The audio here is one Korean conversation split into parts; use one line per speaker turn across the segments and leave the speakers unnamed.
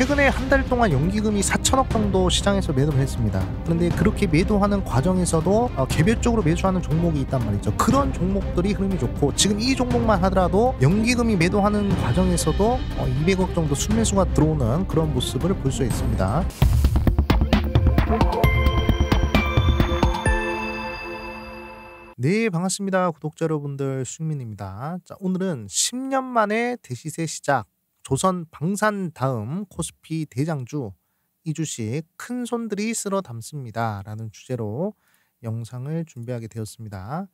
최근에 한 달 동안 연기금이 4천억 정도 시장에서 매도를 했습니다. 그런데 그렇게 매도하는 과정에서도 개별적으로 매수하는 종목이 있단 말이죠. 그런 종목들이 흐름이 좋고, 지금 이 종목만 하더라도 연기금이 매도하는 과정에서도 200억 정도 순매수가 들어오는 그런 모습을 볼 수 있습니다. 네, 반갑습니다. 구독자 여러분들, 수민입니다. 자, 오늘은 10년 만에 대시세 시작, 조선 방산 다음 코스피 대장주, 이 주식 큰 손들이 쓸어 담습니다 라는 주제로 영상을 준비하게 되었습니다.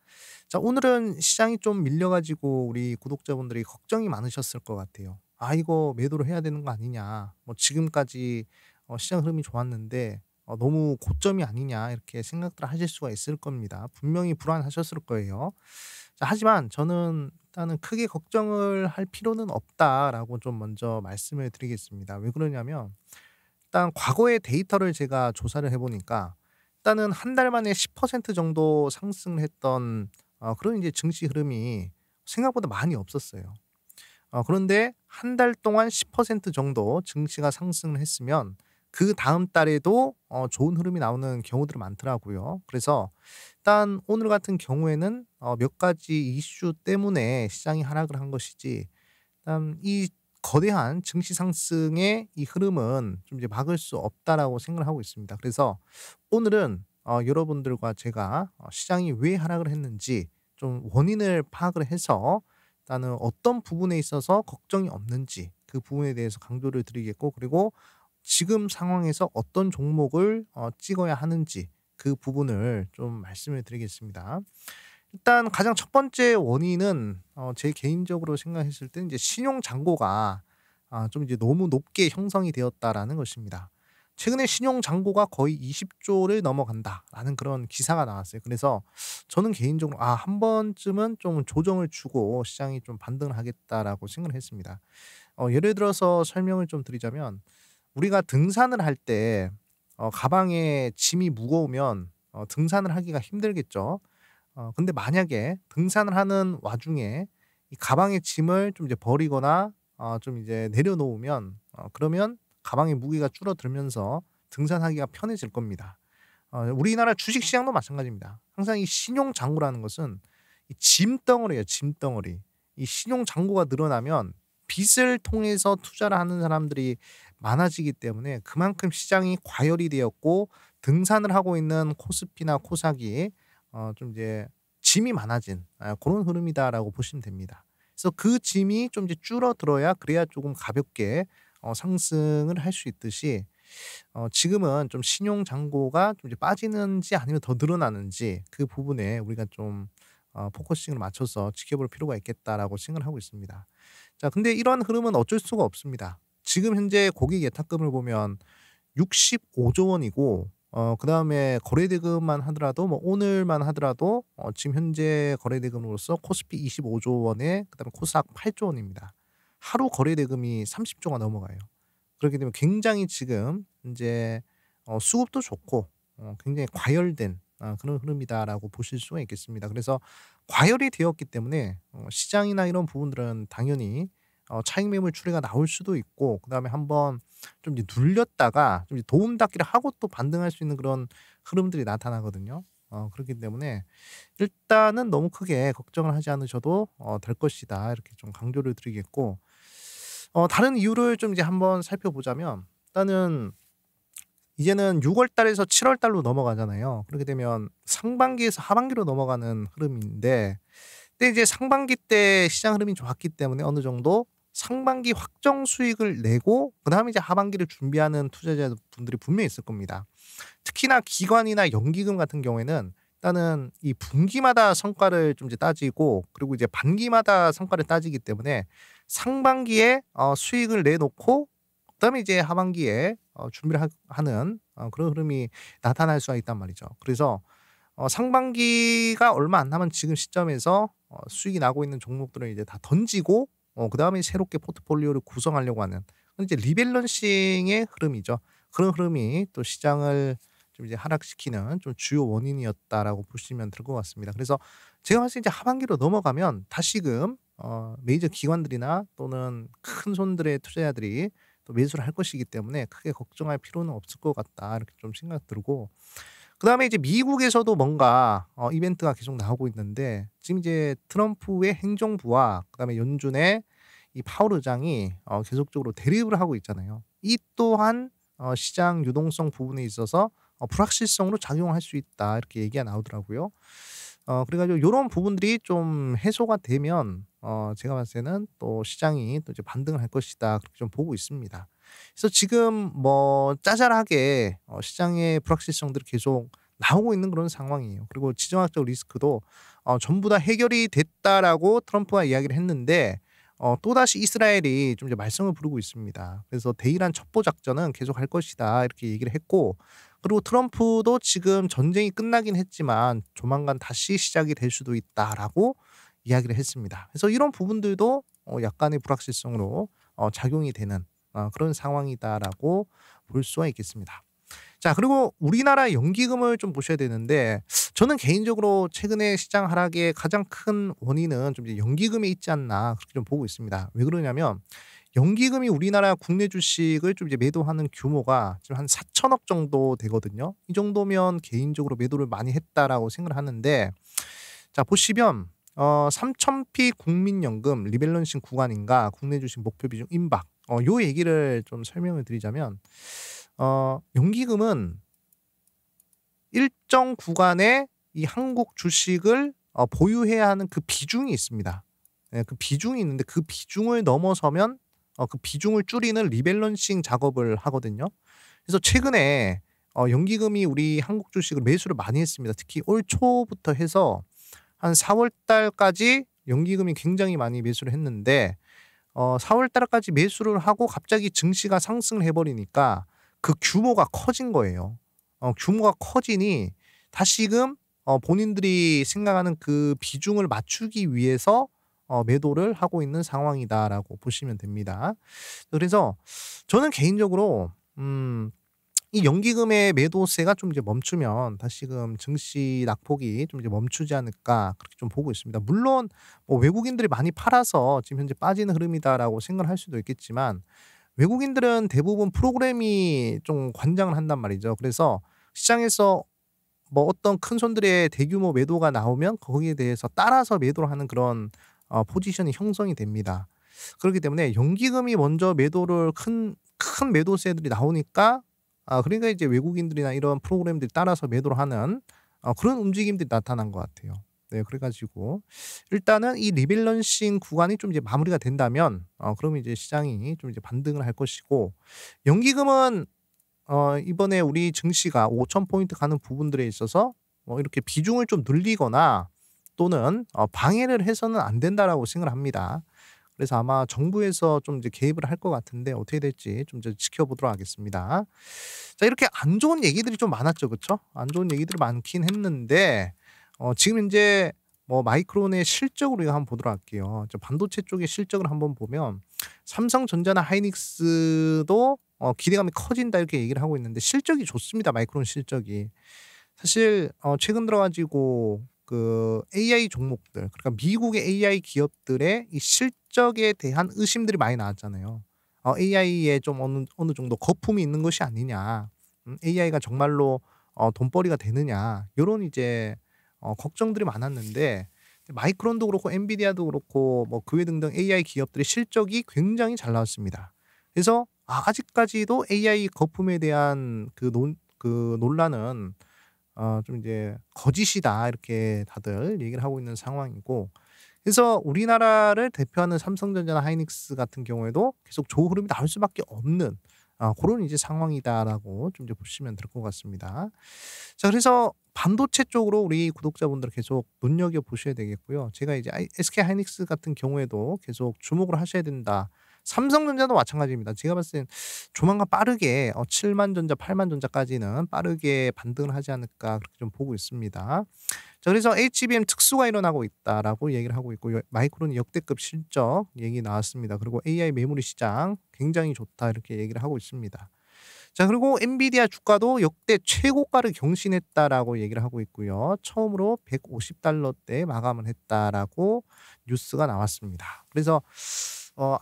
자, 오늘은 시장이 좀 밀려가지고 우리 구독자분들이 걱정이 많으셨을 것 같아요. 아, 이거 매도를 해야 되는 거 아니냐, 뭐 지금까지 시장 흐름이 좋았는데 너무 고점이 아니냐, 이렇게 생각들 하실 수가 있을 겁니다. 분명히 불안하셨을 거예요. 자, 하지만 저는 일단은 크게 걱정을 할 필요는 없다라고 좀 먼저 말씀을 드리겠습니다. 왜 그러냐면, 일단 과거의 데이터를 제가 조사를 해보니까 일단은 한 달 만에 10% 정도 상승을 했던 그런 이제 증시 흐름이 생각보다 많이 없었어요. 그런데 한 달 동안 10% 정도 증시가 상승을 했으면 그 다음 달에도 좋은 흐름이 나오는 경우들이 많더라고요. 그래서 일단 오늘 같은 경우에는 몇 가지 이슈 때문에 시장이 하락을 한 것이지, 일단 이 거대한 증시 상승의 이 흐름은 좀 이제 막을 수 없다라고 생각을 하고 있습니다. 그래서 오늘은 여러분들과 제가 시장이 왜 하락을 했는지 좀 원인을 파악을 해서, 일단은 어떤 부분에 있어서 걱정이 없는지 그 부분에 대해서 강조를 드리겠고, 그리고 지금 상황에서 어떤 종목을 찍어야 하는지 그 부분을 좀 말씀을 드리겠습니다. 일단 가장 첫 번째 원인은 제 개인적으로 생각했을 때 이제 신용 잔고가 좀 이제 너무 높게 형성이 되었다라는 것입니다. 최근에 신용 잔고가 거의 20조를 넘어간다라는 그런 기사가 나왔어요. 그래서 저는 개인적으로 한 번쯤은 좀 조정을 주고 시장이 좀 반등을 하겠다라고 생각을 했습니다. 예를 들어서 설명을 좀 드리자면, 우리가 등산을 할 때 가방에 짐이 무거우면 등산을 하기가 힘들겠죠. 근데 만약에 등산을 하는 와중에 이 가방의 짐을 좀 이제 버리거나 좀 이제 내려놓으면, 그러면 가방의 무게가 줄어들면서 등산하기가 편해질 겁니다. 우리나라 주식 시장도 마찬가지입니다. 항상 이 신용 잔고라는 것은 이 짐덩어리예요, 짐덩어리. 이 신용 잔고가 늘어나면 빚을 통해서 투자를 하는 사람들이 많아지기 때문에 그만큼 시장이 과열이 되었고, 등산을 하고 있는 코스피나 코사기 좀 이제 짐이 많아진 그런 흐름이다라고 보시면 됩니다. 그래서 그 짐이 좀 이제 줄어들어야, 그래야 조금 가볍게 상승을 할 수 있듯이, 지금은 좀 신용 잔고가 좀 이제 빠지는지 아니면 더 늘어나는지 그 부분에 우리가 좀 포커싱을 맞춰서 지켜볼 필요가 있겠다라고 생각을 하고 있습니다. 자, 근데 이런 흐름은 어쩔 수가 없습니다. 지금 현재 고객 예탁금을 보면 65조 원이고, 그다음에 거래대금만 하더라도, 뭐 오늘만 하더라도 지금 현재 거래대금으로서 코스피 25조 원에, 그다음에 코스닥 8조 원입니다. 하루 거래대금이 30조가 넘어가요. 그렇게 되면 굉장히 지금 이제 수급도 좋고 굉장히 과열된 그런 흐름이다라고 보실 수가 있겠습니다. 그래서 과열이 되었기 때문에 시장이나 이런 부분들은 당연히 차익 매물 추이가 나올 수도 있고, 그다음에 한번 좀 이제 눌렸다가 좀 이제 도움 닫기를 하고 또 반등할 수 있는 그런 흐름들이 나타나거든요. 그렇기 때문에 일단은 너무 크게 걱정을 하지 않으셔도 될 것이다, 이렇게 좀 강조를 드리겠고, 다른 이유를 좀 이제 한번 살펴보자면, 일단은 이제는 6월 달에서 7월 달로 넘어가잖아요. 그렇게 되면 상반기에서 하반기로 넘어가는 흐름인데, 근데 이제 상반기 때 시장 흐름이 좋았기 때문에 어느 정도 상반기 확정 수익을 내고 그다음에 이제 하반기를 준비하는 투자자분들이 분명히 있을 겁니다. 특히나 기관이나 연기금 같은 경우에는 일단은 이 분기마다 성과를 좀 이제 따지고, 그리고 이제 반기마다 성과를 따지기 때문에 상반기에 수익을 내놓고 그다음에 이제 하반기에 준비를 하는 그런 흐름이 나타날 수가 있단 말이죠. 그래서 상반기가 얼마 안 남은 지금 시점에서 수익이 나고 있는 종목들을 이제 다 던지고 그다음에 새롭게 포트폴리오를 구성하려고 하는, 이제 리밸런싱의 흐름이죠. 그런 흐름이 또 시장을 좀 이제 하락시키는 좀 주요 원인이었다라고 보시면 될 것 같습니다. 그래서 제가 봤을 때 이제 하반기로 넘어가면 다시금 메이저 기관들이나 또는 큰 손들의 투자자들이 또 매수를 할 것이기 때문에 크게 걱정할 필요는 없을 것 같다. 이렇게 좀 생각 들고 그다음에 이제 미국에서도 뭔가 이벤트가 계속 나오고 있는데 지금 이제 트럼프의 행정부와 그다음에 연준의 이 파월 의장이 계속적으로 대립을 하고 있잖아요. 이 또한 시장 유동성 부분에 있어서 불확실성으로 작용할 수 있다. 이렇게 얘기가 나오더라고요. 그래 가지고 요런 부분들이 좀 해소가 되면 제가 봤을 때는 또 시장이 또 이제 반등을 할 것이다. 그렇게 좀 보고 있습니다. 그래서 지금 뭐 짜잘하게 시장의 불확실성들이 계속 나오고 있는 그런 상황이에요. 그리고 지정학적 리스크도 전부 다 해결이 됐다라고 트럼프가 이야기를 했는데 또다시 이스라엘이 좀 이제 말썽을 부르고 있습니다. 그래서 대이란 첩보 작전은 계속할 것이다. 이렇게 얘기를 했고 그리고 트럼프도 지금 전쟁이 끝나긴 했지만 조만간 다시 시작이 될 수도 있다라고 이야기를 했습니다. 그래서 이런 부분들도 약간의 불확실성으로 작용이 되는 그런 상황이다라고 볼 수가 있겠습니다. 자, 그리고 우리나라 연기금을 좀 보셔야 되는데 저는 개인적으로 최근에 시장 하락의 가장 큰 원인은 좀 이제 연기금에 있지 않나 그렇게 좀 보고 있습니다. 왜 그러냐면 연기금이 우리나라 국내 주식을 좀 이제 매도하는 규모가 지금 한 4천억 정도 되거든요. 이 정도면 개인적으로 매도를 많이 했다라고 생각을 하는데 자, 보시면 3000p 국민연금 리밸런싱 구간인가 국내 주식 목표 비중 임박 요 얘기를 좀 설명을 드리자면 연기금은 일정 구간에 이 한국 주식을 보유해야 하는 그 비중이 있습니다. 예, 그 비중이 있는데 그 비중을 넘어서면 그 비중을 줄이는 리밸런싱 작업을 하거든요. 그래서 최근에 연기금이 우리 한국 주식을 매수를 많이 했습니다. 특히 올 초부터 해서 한 4월 달까지 연기금이 굉장히 많이 매수를 했는데 4월 달까지 매수를 하고 갑자기 증시가 상승을 해 버리니까 그 규모가 커진 거예요. 규모가 커지니 다시금 본인들이 생각하는 그 비중을 맞추기 위해서 매도를 하고 있는 상황이다라고 보시면 됩니다. 그래서 저는 개인적으로 이 연기금의 매도세가 좀 이제 멈추면 다시금 증시 낙폭이 좀 이제 멈추지 않을까 그렇게 좀 보고 있습니다. 물론 뭐 외국인들이 많이 팔아서 지금 현재 빠지는 흐름이다라고 생각을 할 수도 있겠지만 외국인들은 대부분 프로그램이 좀 관장을 한단 말이죠. 그래서 시장에서 뭐 어떤 큰 손들의 대규모 매도가 나오면 거기에 대해서 따라서 매도를 하는 그런 포지션이 형성이 됩니다. 그렇기 때문에 연기금이 먼저 매도를 큰 매도세들이 나오니까 그러니까 이제 외국인들이나 이런 프로그램들이 따라서 매도를 하는 그런 움직임들이 나타난 것 같아요. 네, 그래 가지고 일단은 이 리밸런싱 구간이 좀 이제 마무리가 된다면 그러면 이제 시장이 좀 이제 반등을 할 것이고 연기금은 이번에 우리 증시가 5,000 포인트 가는 부분들에 있어서 이렇게 비중을 좀 늘리거나 또는 방해를 해서는 안 된다라고 생각을 합니다. 그래서 아마 정부에서 좀 이제 개입을 할 것 같은데 어떻게 될지 좀 이제 지켜보도록 하겠습니다. 자, 이렇게 안 좋은 얘기들이 좀 많았죠. 그쵸? 안 좋은 얘기들이 많긴 했는데 지금 인제 뭐 마이크론의 실적으로 이거 한번 보도록 할게요. 저 반도체 쪽의 실적을 한번 보면 삼성전자나 하이닉스도 기대감이 커진다 이렇게 얘기를 하고 있는데 실적이 좋습니다. 마이크론 실적이. 사실 최근 들어 가지고 그 AI 종목들 그러니까 미국의 AI 기업들의 이 실적에 대한 의심들이 많이 나왔잖아요. AI에 좀 어느 정도 거품이 있는 것이 아니냐. AI가 정말로 돈벌이가 되느냐. 요런 이제 걱정들이 많았는데 마이크론도 그렇고 엔비디아도 그렇고 뭐 그 외 등등 AI 기업들의 실적이 굉장히 잘 나왔습니다. 그래서 아직까지도 AI 거품에 대한 그 논란은 좀 이제 "거짓이다." 이렇게 다들 얘기를 하고 있는 상황이고 그래서 우리나라를 대표하는 삼성전자나 하이닉스 같은 경우에도 계속 좋은 흐름이 나올 수밖에 없는 고런 이제 상황이다라고 좀 이제 보시면 될 것 같습니다. 자, 그래서 반도체 쪽으로 우리 구독자분들 계속 눈여겨 보셔야 되겠고요. 제가 이제 SK 하이닉스 같은 경우에도 계속 주목을 하셔야 된다. 삼성전자도 마찬가지입니다. 제가 봤을 땐 조만간 빠르게 7만 전자, 8만 전자까지는 빠르게 반등을 하지 않을까 그렇게 좀 보고 있습니다. 자, 그래서 HBM 특수가 일어나고 있다라고 얘기를 하고 있고 마이크론 역대급 실적 얘기 나왔습니다. 그리고 AI 메모리 시장 굉장히 좋다 이렇게 얘기를 하고 있습니다. 자, 그리고 엔비디아 주가도 역대 최고가를 경신했다라고 얘기를 하고 있고요. 처음으로 $150대 마감을 했다라고 뉴스가 나왔습니다. 그래서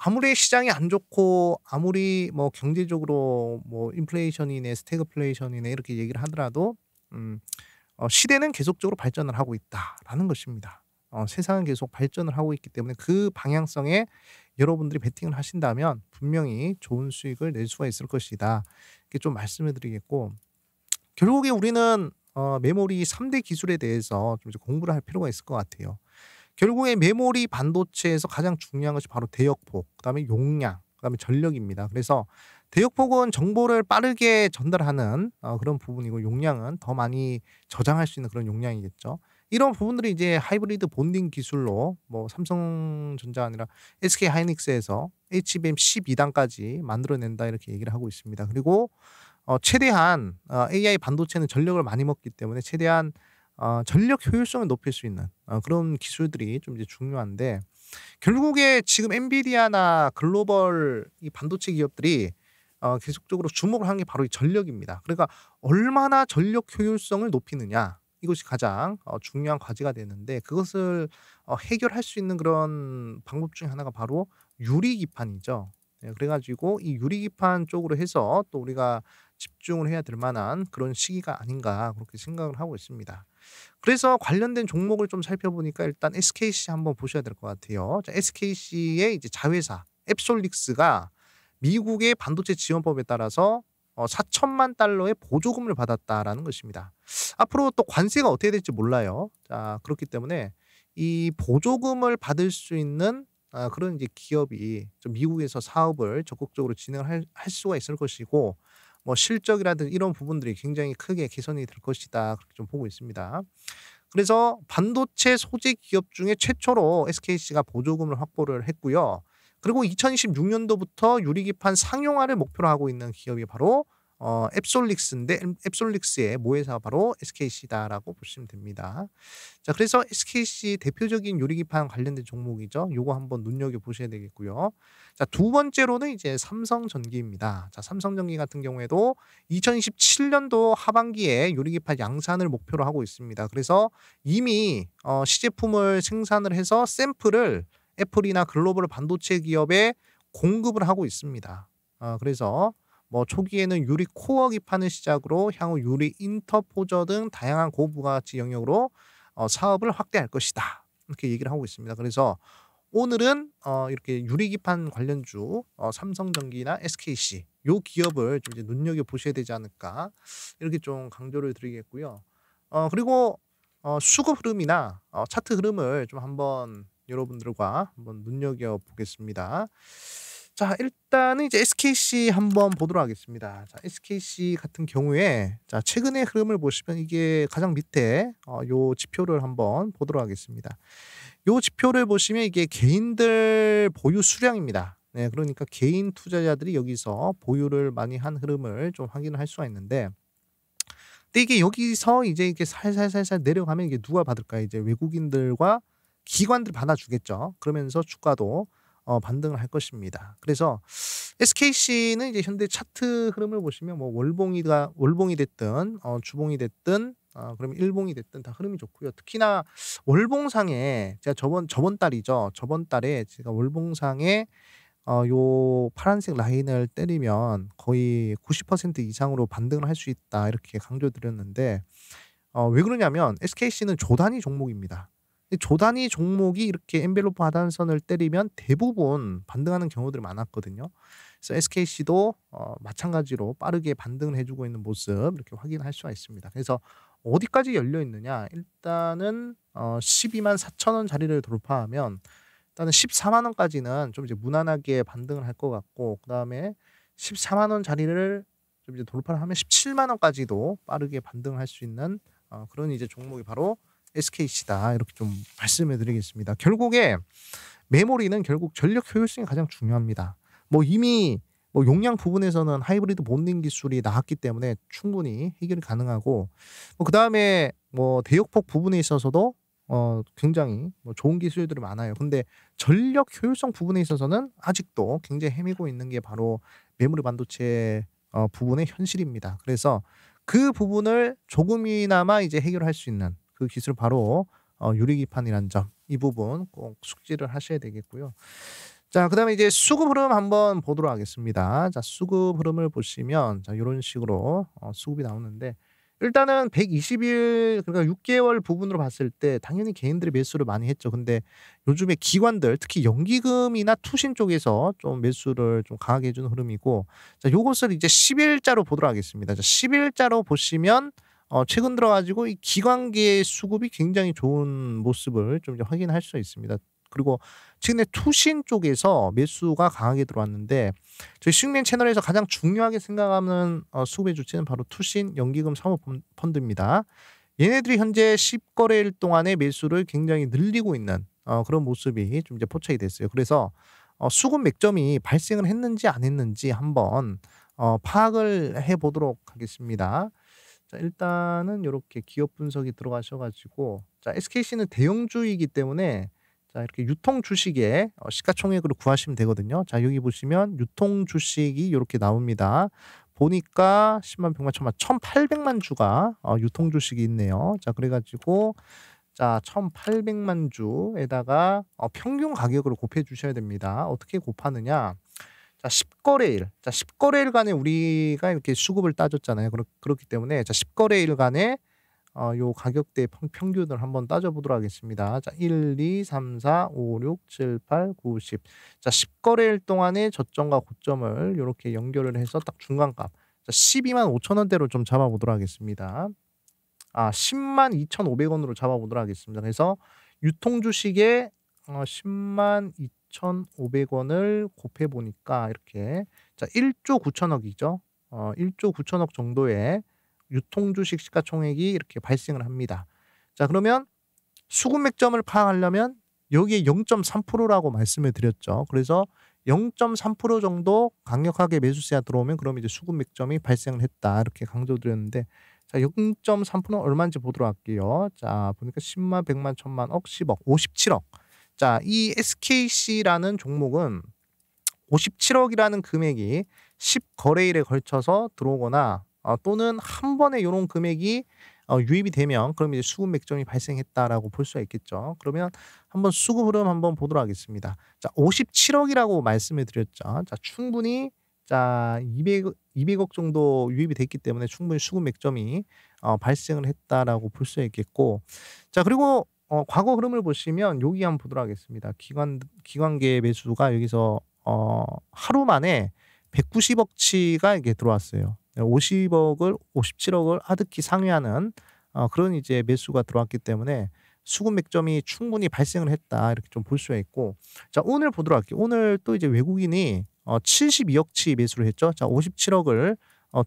아무리 시장이 안 좋고 아무리 뭐 경제적으로 뭐 인플레이션이네 스태그플레이션이네 이렇게 얘기를 하더라도 음 '시대는 계속적으로 발전을 하고 있다.'라는 것입니다. 세상은 계속 발전을 하고 있기 때문에 그 방향성에 여러분들이 베팅을 하신다면 분명히 좋은 수익을 낼 수가 있을 것이다. 이렇게 좀 말씀을 드리겠고, 결국에 우리는 메모리 3대 기술에 대해서 좀 이제 공부를 할 필요가 있을 것 같아요. 결국에 메모리 반도체에서 가장 중요한 것이 바로 대역폭, 그다음에 용량, 그다음에 전력입니다. 그래서 대역폭은 정보를 빠르게 전달하는 그런 부분이고, 용량은 더 많이 저장할 수 있는 그런 용량이겠죠. 이런 부분들이 이제 하이브리드 본딩 기술로 뭐 삼성전자가 아니라 SK 하이닉스에서 HBM 12단까지 만들어낸다 이렇게 얘기를 하고 있습니다. 그리고 최대한 AI 반도체는 전력을 많이 먹기 때문에 최대한 전력 효율성을 높일 수 있는 그런 기술들이 좀 이제 중요한데, 결국에 지금 엔비디아나 글로벌 이 반도체 기업들이 계속적으로 주목을 하는 게 바로 이 전력입니다. 그러니까 얼마나 전력 효율성을 높이느냐, 이것이 가장 중요한 과제가 되는데, 그것을 해결할 수 있는 그런 방법 중에 하나가 바로 유리기판이죠. 네, 그래 가지고 이 유리기판 쪽으로 해서 또 우리가 집중을 해야 될 만한 그런 시기가 아닌가 그렇게 생각을 하고 있습니다. 그래서 관련된 종목을 좀 살펴보니까 일단 SKC 한번 보셔야 될 것 같아요. 자, SKC의 이제 자회사 앱솔릭스가 미국의 반도체 지원법에 따라서 4천만 달러의 보조금을 받았다라는 것입니다. 앞으로 또 관세가 어떻게 될지 몰라요. 자, 그렇기 때문에 이 보조금을 받을 수 있는 그런 이제 기업이 좀 미국에서 사업을 적극적으로 진행을 할 수가 있을 것이고, 뭐 실적이라든지 이런 부분들이 굉장히 크게 개선이 될 것이다, 그렇게 좀 보고 있습니다. 그래서 반도체 소재 기업 중에 최초로 SKC가 보조금을 확보를 했고요. 그리고 2026년도부터 유리기판 상용화를 목표로 하고 있는 기업이 바로 앱솔릭스인데, 앱솔릭스의 모회사가 바로 SKC다라고 보시면 됩니다. 자, 그래서 SKC 대표적인 유리기판 관련된 종목이죠. 요거 한번 눈여겨 보셔야 되겠고요. 자, 두 번째로는 이제 삼성전기입니다. 자, 삼성전기 같은 경우에도 2027년도 하반기에 유리기판 양산을 목표로 하고 있습니다. 그래서 이미 시제품을 생산을 해서 샘플을 애플이나 글로벌 반도체 기업에 공급을 하고 있습니다. 그래서 뭐 초기에는 유리 코어 기판을 시작으로 향후 유리 인터포저 등 다양한 고부가치 영역으로 사업을 확대할 것이다, 이렇게 얘기를 하고 있습니다. 그래서 오늘은 이렇게 유리기판 관련주 삼성전기나 SKC 요 기업을 좀 이제 눈여겨 보셔야 되지 않을까, 이렇게 좀 강조를 드리겠고요. 그리고 수급 흐름이나 차트 흐름을 좀 한번 여러분들과 한번 눈여겨 보겠습니다. 자, 일단은 이제 SKC 한번 보도록 하겠습니다. 자, SKC 같은 경우에 자, 최근의 흐름을 보시면 이게 가장 밑에 요 지표를 한번 보도록 하겠습니다. 요 지표를 보시면 이게 개인들 보유 수량입니다. 네, 그러니까 개인 투자자들이 여기서 보유를 많이 한 흐름을 좀 확인을 할 수가 있는데, 근데 이게 여기서 이제 이게 살살살살 내려가면 이게 누가 받을까요? 이제 외국인들과 기관들이 받아주겠죠. 그러면서 주가도 반등을 할 것입니다. 그래서 SKC는 이제 현대 차트 흐름을 보시면 뭐 월봉이 됐든 주봉이 됐든 그러면 일봉이 됐든 다 흐름이 좋고요. 특히나 월봉상에 제가 저번 달이죠. 저번 달에 제가 월봉상에 요 파란색 라인을 때리면 거의 90% 이상으로 반등을 할 수 있다, 이렇게 강조드렸는데, 왜 그러냐면 SKC는 조 단위 종목입니다. 이 조 단위 종목이 이렇게 엔벨로프 하단선을 때리면 대부분 반등하는 경우들이 많았거든요. 그래서 SKC도 마찬가지로 빠르게 반등을 해주고 있는 모습 이렇게 확인할 수가 있습니다. 그래서 어디까지 열려 있느냐? 일단은 12만 4천 원 자리를 돌파하면 일단은 14만 원까지는 좀 이제 무난하게 반등을 할 것 같고, 그다음에 14만 원 자리를 좀 이제 돌파를 하면 17만 원까지도 빠르게 반등을 할 수 있는 그런 이제 종목이 바로 SKC다, 이렇게 좀 말씀을 드리겠습니다. 결국에 메모리는 결국 전력 효율성이 가장 중요합니다. 뭐 이미 뭐 용량 부분에서는 하이브리드 본딩 기술이 나왔기 때문에 충분히 해결이 가능하고, 뭐 그다음에 뭐 대역폭 부분에 있어서도 굉장히 뭐 좋은 기술들이 많아요. 근데 전력 효율성 부분에 있어서는 아직도 굉장히 헤매고 있는 게 바로 메모리 반도체 부분의 현실입니다. 그래서 그 부분을 조금이나마 이제 해결할 수 있는 그 기술 바로 유리기판이라는 점, 이 부분 꼭 숙지를 하셔야 되겠고요. 자, 그다음에 이제 수급 흐름 한번 보도록 하겠습니다. 자, 수급 흐름을 보시면 자, 요런 식으로 수급이 나오는데 일단은 120일 그러니까 6 개월 부분으로 봤을 때 당연히 개인들이 매수를 많이 했죠. 근데 요즘에 기관들 특히 연기금이나 투신 쪽에서 좀 매수를 좀 강하게 해 주는 흐름이고 자, 요것을 이제 10 일자로 보도록 하겠습니다. 자, 10 일자로 보시면 최근 들어 가지고 이 기관계의 수급이 굉장히 좋은 모습을 좀 이제 확인할 수 있습니다. 그리고 최근에 투신 쪽에서 매수가 강하게 들어왔는데 저희 수익맨 채널에서 가장 중요하게 생각하는 수급의 주체는 바로 투신 연기금 사모펀드입니다. 얘네들이 현재 10 거래일 동안의 매수를 굉장히 늘리고 있는 그런 모습이 좀 이제 포착이 됐어요. 그래서 수급 맥점이 발생을 했는지 안 했는지 한번 파악을 해 보도록 하겠습니다. 자, 일단은 요렇게 기업 분석이 들어가셔 가지고 자, SKC는 대형주이기 때문에 자, 이렇게 유통 주식의 시가총액으로 구하시면 되거든요. 자, 여기 보시면 유통 주식이 요렇게 나옵니다. 보니까 10만, 100만, 1000만, 1,800만 주가 유통 주식이 있네요. 자, 그래 가지고 자, 1,800만 주에다가 평균 가격으로 곱해 주셔야 됩니다. 어떻게 곱하느냐? 자, 10 거래일. 자, 10 거래일간에 우리가 이렇게 수급을 따졌잖아요. 그렇기 때문에 자, 10 거래일간에 요 가격대 평균을 한번 따져 보도록 하겠습니다. 자, 1, 2, 3, 4, 5, 6, 7, 8, 9, 10. 자, 10 거래일 동안의 저점과 고점을 요렇게 연결을 해서 딱 중간값. 자, 12만 5천 원대로 좀 잡아 보도록 하겠습니다. 10만 2,500 원으로 잡아 보도록 하겠습니다. 그래서 유통 주식에 10만 2,500 원을 곱해 보니까 이렇게 자, 1조 9천억이죠. 1조 9천억 정도의 유통 주식 시가총액이 이렇게 발생을 합니다. 자, 그러면 수급 맥점을 파악하려면 여기에 0.3%라고 말씀을 드렸죠. 그래서 0.3% 정도 강력하게 매수세가 들어오면 그럼 이제 수급 맥점이 발생을 했다. 이렇게 강조드렸는데 자, 0.3%는 얼마인지 보도록 할게요. 자, 보니까 10만, 100만, 1000만, 억, 10억, 57억. 자, 이 SKC라는 종목은 57억이라는 금액이 10 거래일에 걸쳐서 들어오거나 또는 한 번에 요런 금액이 유입이 되면 그럼 이제 수급 맥점이 발생했다라고 볼 수가 있겠죠. 그러면 한번 수급 흐름 한번 보도록 하겠습니다. 자, 57억이라고 말씀을 드렸죠. 자, 충분히 자, 200억 정도 유입이 됐기 때문에 충분히 수급 맥점이 발생을 했다라고 볼 수 있겠고 자, 그리고 과거 흐름을 보시면 여기 한번 보도록 하겠습니다. 기관계 매수가 여기서 하루 만에 190억치가 이게 들어왔어요. 50억을 57억을 하드키 상회하는 그런 이제 매수가 들어왔기 때문에 수급 맥점이 충분히 발생을 했다 이렇게 좀 볼 수가 있고 자, 오늘 보도록 할게요. 오늘 또 이제 외국인이 72억치 매수를 했죠. 자, 57억을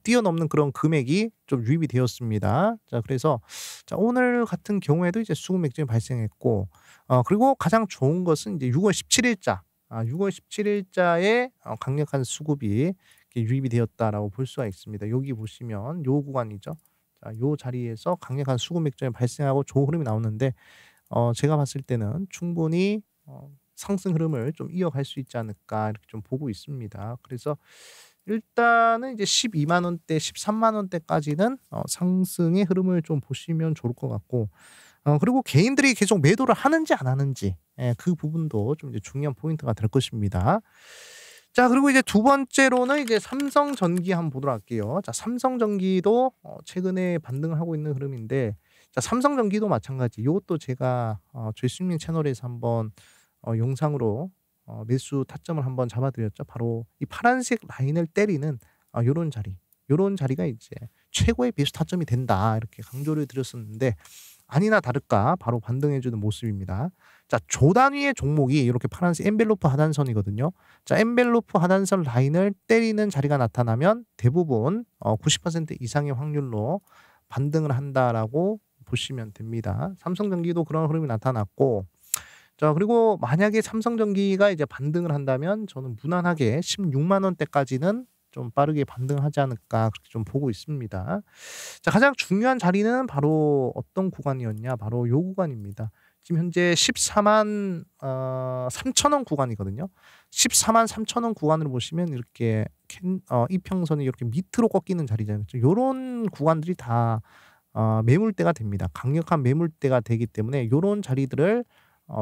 뛰어넘는 그런 금액이 좀 유입이 되었습니다. 자, 그래서 자, 오늘 같은 경우에도 이제 수급 맥점이 발생했고 그리고 가장 좋은 것은 이제 6월 17일자 6월 17일자에 강력한 수급이 이렇게 유입이 되었다라고 볼 수가 있습니다. 여기 보시면 요 구간이죠. 자, 요 자리에서 강력한 수급 맥점이 발생하고 좋은 흐름이 나오는데 제가 봤을 때는 충분히 상승 흐름을 좀 이어갈 수 있지 않을까 이렇게 좀 보고 있습니다. 그래서 일단은 이제 12만 원대, 13만 원대까지는 상승의 흐름을 좀 보시면 좋을 것 같고 그리고 개인들이 계속 매도를 하는지 안 하는지 그 부분도 좀 이제 중요한 포인트가 될 것입니다. 자, 그리고 이제 두 번째로는 이제 삼성전기 한번 보도록 할게요. 자, 삼성전기도 최근에 반등을 하고 있는 흐름인데 자, 삼성전기도 마찬가지. 요것도 제가 저희 수익민 채널에서 한번 영상으로 매수 타점을 한번 잡아 드렸죠. 바로 이 파란색 라인을 때리는 요런 자리. 요런 자리가 이제 최고의 매수 타점이 된다. 이렇게 강조를 드렸었는데 아니나 다를까 바로 반등해 주는 모습입니다. 자, 조 단위의 종목이 이렇게 파란색 엔벨로프 하단선이거든요. 자, 엔벨로프 하단선 라인을 때리는 자리가 나타나면 대부분 90% 이상의 확률로 반등을 한다라고 보시면 됩니다. 삼성전기도 그런 흐름이 나타났고 자, 그리고 만약에 삼성전기가 이제 반등을 한다면 저는 무난하게 16만 원대까지는 좀 빠르게 반등하지 않을까 그렇게 좀 보고 있습니다. 자, 가장 중요한 자리는 바로 어떤 구간이었냐? 바로 요 구간입니다. 지금 현재 14만 3천 원 구간이거든요. 14만 3천 원 구간을 보시면 이렇게 이평선이 이렇게 밑으로 꺾이는 자리잖아요. 요런 구간들이 다 매물대가 됩니다. 강력한 매물대가 되기 때문에 요런 자리들을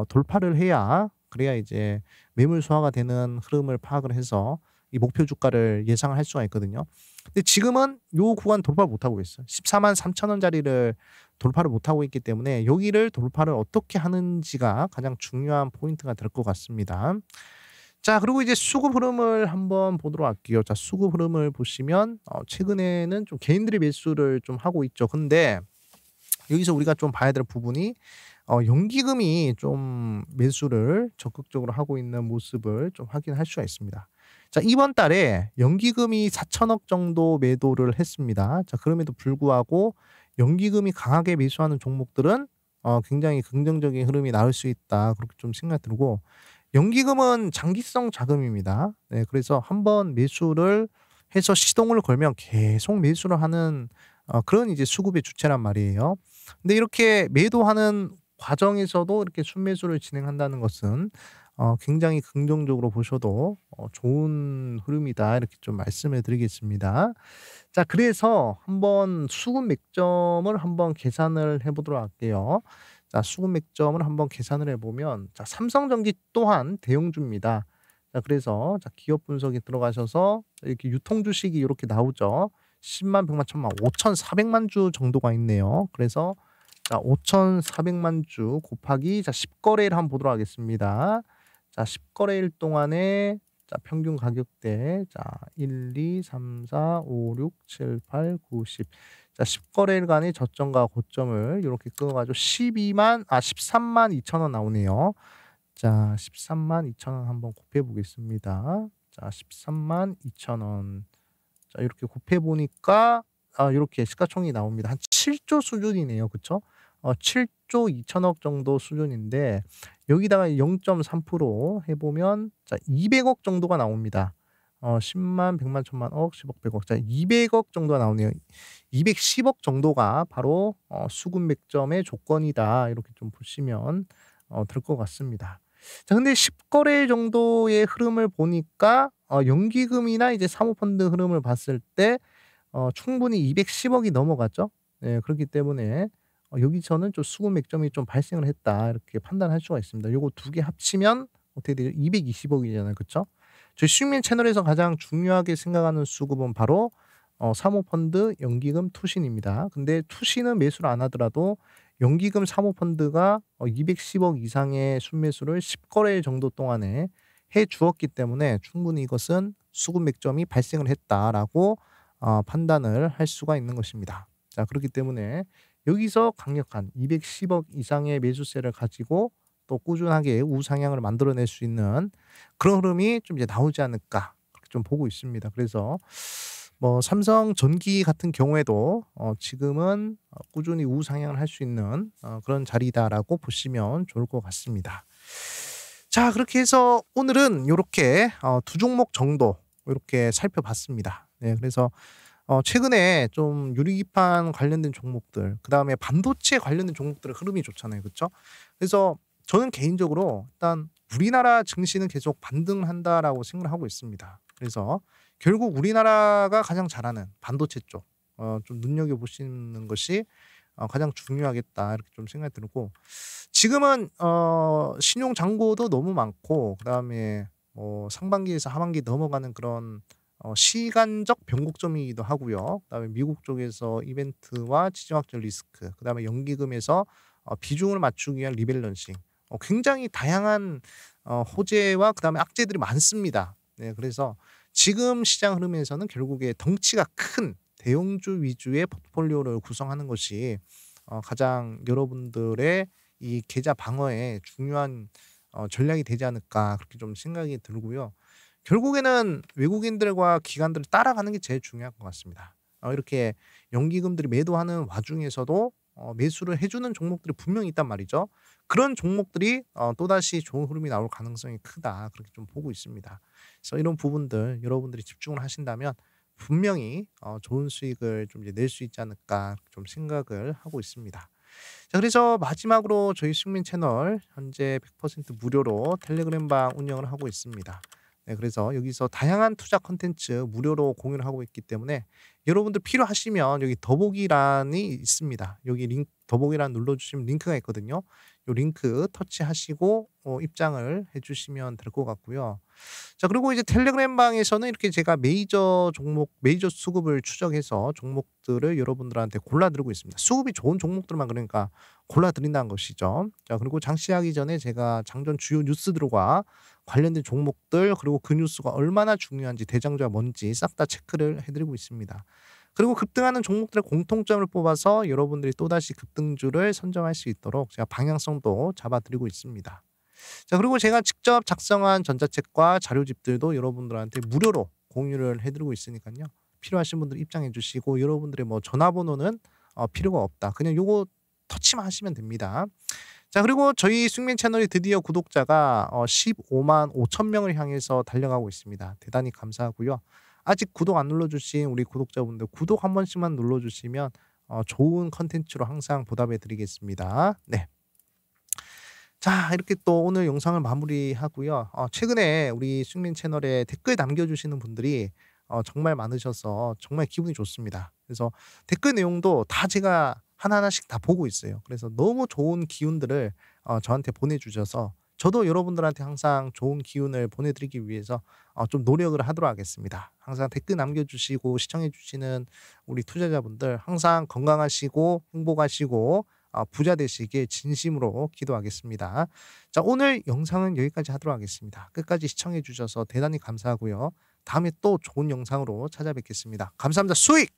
돌파를 해야 그래야 이제 매물 소화가 되는 흐름을 파악을 해서 이 목표 주가를 예상을 할 수가 있거든요. 근데 지금은 요 구간 돌파를 못 하고 있어요. 143,000 원짜리를 돌파를 못 하고 있기 때문에 여기를 돌파를 어떻게 하는지가 가장 중요한 포인트가 될 것 같습니다. 자, 그리고 이제 수급 흐름을 한번 보도록 할게요. 자, 수급 흐름을 보시면 최근에는 좀 개인들이 매수를 좀 하고 있죠. 근데 여기서 우리가 좀 봐야 될 부분이 연기금이 좀 매수를 적극적으로 하고 있는 모습을 좀 확인할 수가 있습니다. 자, 이번 달에 연기금이 4천억 정도 매도를 했습니다. 자, 그럼에도 불구하고 연기금이 강하게 매수하는 종목들은 굉장히 긍정적인 흐름이 나올 수 있다. 그렇게 좀 생각이 들고, 연기금은 장기성 자금입니다. 네, 그래서 한번 매수를 해서 시동을 걸면 계속 매수를 하는 그런 이제 수급의 주체란 말이에요. 근데 이렇게 매도하는 과정에서도 이렇게 순매수를 진행한다는 것은 굉장히 긍정적으로 보셔도 좋은 흐름이다. 이렇게 좀 말씀을 드리겠습니다. 자, 그래서 한번 수급 맥점을 한번 계산을 해 보도록 할게요. 자, 수급 맥점을 한번 계산을 해 보면, 자, 삼성전기 또한 대형주입니다. 자, 그래서 자, 기업 분석에 들어가셔서 이렇게 유통 주식이 요렇게 나오죠. 10만, 100만, 1000만, 5,400만 주 정도가 있네요. 그래서 자, 5,400만 주 곱하기 자, 10 거래일 한번 보도록 하겠습니다. 자, 10 거래일 동안에 자, 평균 가격대 자, 1, 2, 3, 4, 5, 6, 7, 8, 9, 10. 자, 10 거래일간의 저점과 고점을 이렇게 끊어 가지고 13만 2천 원 나오네요. 자, 13만 2천 원 한번 곱해 보겠습니다. 자, 13만 2천 원. 자, 이렇게 곱해 보니까 요렇게 시가총액이 나옵니다. 한 7조 수준이네요. 그쵸? 7조 2천억 정도 수준인데, 여기다가 0.3% 해 보면 자, 200억 정도가 나옵니다. 10만, 100만, 1000만, 억, 10억, 100억. 자, 200억 정도가 나오네요. 210억 정도가 바로 수급 맥점의 조건이다. 이렇게 좀 보시면 될 것 같습니다. 자, 근데 10 거래일 정도의 흐름을 보니까 연기금이나 이제 사모펀드 흐름을 봤을 때 충분히 210억이 넘어갔죠. 네, 그렇기 때문에 여기서는 좀 수급 맥점이 좀 발생을 했다. 이렇게 판단할 수가 있습니다. 요거 두 개 합치면 어떻게 되죠? 220억이잖아요. 그쵸? 저희 수익민 채널에서 가장 중요하게 생각하는 수급은 바로 사모펀드, 연기금, 투신입니다. 근데 투신은 매수를 안 하더라도 연기금, 사모펀드가 210억 이상의 순매수를 10 거래일 정도 동안에 해 주었기 때문에 충분히 이것은 수급 맥점이 발생을 했다라고 판단을 할 수가 있는 것입니다. 자, 그렇기 때문에 여기서 강력한 210억 이상의 매수세를 가지고 또 꾸준하게 우상향을 만들어낼 수 있는 그런 흐름이 좀 이제 나오지 않을까, 그렇게 좀 보고 있습니다. 그래서 뭐 삼성전기 같은 경우에도 지금은 꾸준히 우상향을 할 수 있는 그런 자리다라고 보시면 좋을 것 같습니다. 자, 그렇게 해서 오늘은 요렇게 두 종목 정도 이렇게 살펴봤습니다. 네, 그래서 최근에 좀 유리기판 관련된 종목들, 그다음에 반도체 관련된 종목들의 흐름이 좋잖아요. 그쵸? 그래서 저는 개인적으로 일단 우리나라 증시는 계속 반등한다라고 생각을 하고 있습니다. 그래서 결국 우리나라가 가장 잘하는 반도체 쪽 좀 눈여겨보시는 것이 가장 중요하겠다, 이렇게 좀 생각이 들고, 지금은 신용 잔고도 너무 많고, 그다음에 상반기에서 하반기 넘어가는 그런 시간적 변곡점이기도 하고요. 그다음에 미국 쪽에서 이벤트와 지정학적 리스크, 그다음에 연기금에서 비중을 맞추기 위한 리밸런싱, 굉장히 다양한 호재와 그다음에 악재들이 많습니다. 네, 그래서 지금 시장 흐름에서는 결국에 덩치가 큰 대형주 위주의 포트폴리오를 구성하는 것이 가장 여러분들의 이 계좌 방어에 중요한 전략이 되지 않을까, 그렇게 좀 생각이 들고요. 결국에는 외국인들과 기관들을 따라가는 게 제일 중요한 것 같습니다. 이렇게 연기금들이 매도하는 와중에서도 매수를 해주는 종목들이 분명히 있단 말이죠. 그런 종목들이 또다시 좋은 흐름이 나올 가능성이 크다, 그렇게 좀 보고 있습니다. 그래서 이런 부분들 여러분들이 집중을 하신다면 분명히 좋은 수익을 좀 이제 낼 수 있지 않을까, 좀 생각을 하고 있습니다. 자, 그래서 마지막으로 저희 숙민 채널 현재 100% 무료로 텔레그램방 운영을 하고 있습니다. 네, 그래서 여기서 다양한 투자 콘텐츠 무료로 공유를 하고 있기 때문에 여러분들 필요하시면 여기 더보기란이 있습니다. 여기 링크 더보기란 눌러주시면 링크가 있거든요. 요 링크 터치하시고 입장을 해 주시면 될 것 같고요. 자, 그리고 이제 텔레그램 방에서는 이렇게 제가 메이저 종목 메이저 수급을 추적해서 종목들을 여러분들한테 골라 드리고 있습니다. 수급이 좋은 종목들만 그러니까 골라 드린다는 것이죠. 자, 그리고 장시하기 전에 제가 장전 주요 뉴스들과 관련된 종목들 그리고 그 뉴스가 얼마나 중요한지 대장주가 뭔지 싹 다 체크를 해 드리고 있습니다. 그리고 급등하는 종목들의 공통점을 뽑아서 여러분들이 또다시 급등주를 선점할 수 있도록 제가 방향성도 잡아 드리고 있습니다. 자, 그리고 제가 직접 작성한 전자책과 자료집들도 여러분들한테 무료로 공유를 해 드리고 있으니깐요. 필요하신 분들 입장해 주시고 여러분들의 뭐 전화번호는 필요가 없다. 그냥 요거 터치만 하시면 됩니다. 자, 그리고 저희 숙면 채널이 드디어 구독자가 15만 5천 명을 향해서 달려가고 있습니다. 대단히 감사하고요. 아직 구독 안 눌러주신 우리 구독자분들 구독 한 번씩만 눌러주시면 좋은 컨텐츠로 항상 보답해 드리겠습니다. 네. 자, 이렇게 또 오늘 영상을 마무리하고요. 최근에 우리 숙면 채널에 댓글 남겨주시는 분들이 정말 많으셔서 정말 기분이 좋습니다. 그래서 댓글 내용도 다 제가 하나하나씩 다 보고 있어요. 그래서 너무 좋은 기운들을 저한테 보내주셔서 저도 여러분들한테 항상 좋은 기운을 보내드리기 위해서 좀 노력을 하도록 하겠습니다. 항상 댓글 남겨주시고 시청해주시는 우리 투자자분들 항상 건강하시고 행복하시고 부자 되시길 진심으로 기도하겠습니다. 자, 오늘 영상은 여기까지 하도록 하겠습니다. 끝까지 시청해 주셔서 대단히 감사하고요. 다음에 또 좋은 영상으로 찾아뵙겠습니다. 감사합니다. 수익!